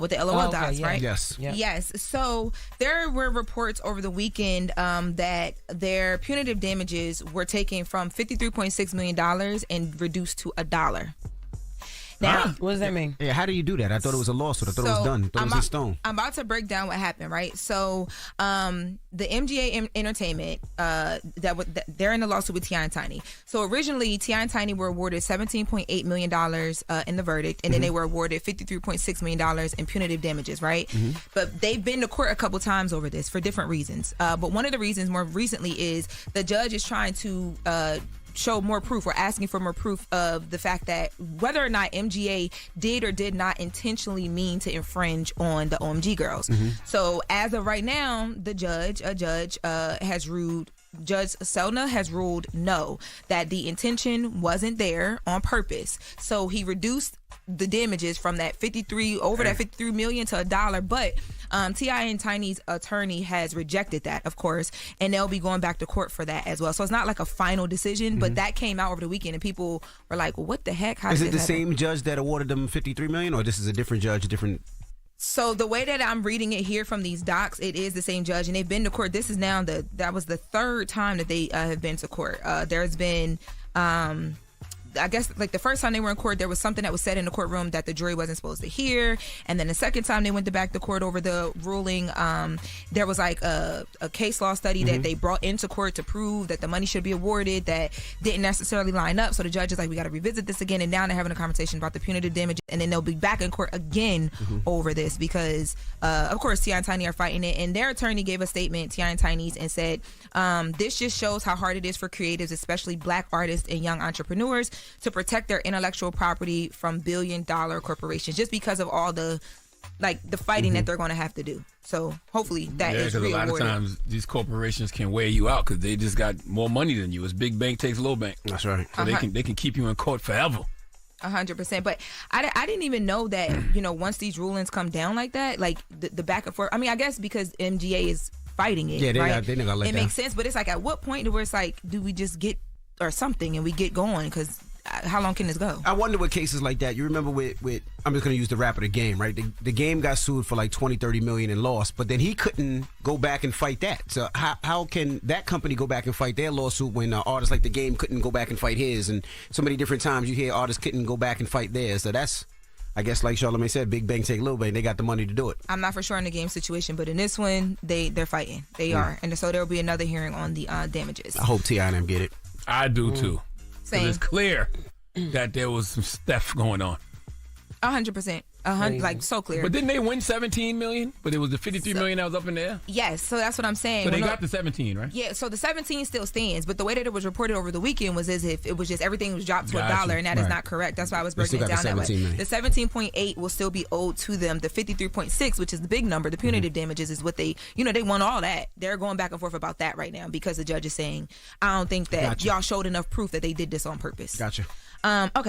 with the LOL dots, yeah. right? Yes. Yeah. Yes. So there were reports over the weekend that their punitive damages were taken from $53.6 million and reduced to $1. Now, What does that mean? Yeah, how do you do that? I thought it was a lawsuit. I thought it was done. I thought it was in stone. I'm about to break down what happened, right? So, the MGA Entertainment, they're in the lawsuit with T.I. and Tiny. So originally, T.I. and Tiny were awarded $17.8 million in the verdict, and then they were awarded $53.6 million in punitive damages, right? But they've been to court a couple times over this for different reasons. But one of the reasons more recently is the judge is trying to show more proof, or asking for more proof of the fact that whether or not MGA did or did not intentionally mean to infringe on the OMG girls. So as of right now, a judge has ruled, Judge Selna has ruled no, that the intention wasn't there on purpose. So he reduced the damages from that 53 million to $1, but T.I. and Tiny's attorney has rejected that, of course, and they'll be going back to court for that as well. So it's not like a final decision, but that came out over the weekend, and people were like, well, what the heck? How Is did it the this happen? same judge that awarded them $53 million, or this is a different judge, a different? So the way that I'm reading it here from these docs, it is the same judge, and they've been to court. This is now that was the third time that they have been to court. There's been I guess like the first time they were in court, there was something that was said in the courtroom that the jury wasn't supposed to hear, and then the second time they went back to court over the ruling, there was like a case law study that they brought into court to prove that the money should be awarded that didn't necessarily line up. So the judge is like, we got to revisit this again, and now they're having a conversation about the punitive damage, and then they'll be back in court again over this because of course T.I. and Tiny are fighting it, and their attorney gave a statement, T.I. and Tiny's, and said this just shows how hard it is for creatives, especially black artists and young entrepreneurs, to protect their intellectual property from billion-dollar corporations, just because of all the fighting that they're going to have to do. So hopefully that is because a lot of rewarded. times these corporations can wear you out because they just got more money than you. It's big bank takes little bank. That's right. So they can keep you in court forever. 100%. But I didn't even know that, once these rulings come down like that, like the back and forth. I mean, I guess because MGA is fighting it, Yeah, right? they're not gonna let it down. makes sense, but it's like at what point where it's like, do we just get or something and we get going? Because how long can this go? I wonder with cases like that. You remember with I'm just going to use the rapper The Game, right? The Game got sued for like 20-30 million and lost, but then he couldn't go back and fight that. So how can that company go back and fight their lawsuit when artists like The Game couldn't go back and fight his? And so many different times you hear artists couldn't go back and fight theirs. So that's, I guess, like Charlamagne said, big bank take little bank. They got the money to do it. I'm not for sure in the Game situation, but in this one, they're fighting. They are. And so there will be another hearing on the damages. I hope T.I. and them get it. I do too. Same. It's clear that there was some stuff going on. 100%. Like so clear. But didn't they win 17 million? But it was the 53 million that was up in there. Yes, so that's what I'm saying. So they got the 17, right? Yeah, so the 17 still stands, but the way that it was reported over the weekend was as if it was just everything was dropped to $1, and that is not correct. That's why I was breaking it down that way. The 17.8 will still be owed to them. The 53.6, which is the big number, the punitive damages, is what they won all that. They're going back and forth about that right now because the judge is saying, I don't think that y'all showed enough proof that they did this on purpose. Gotcha. Okay.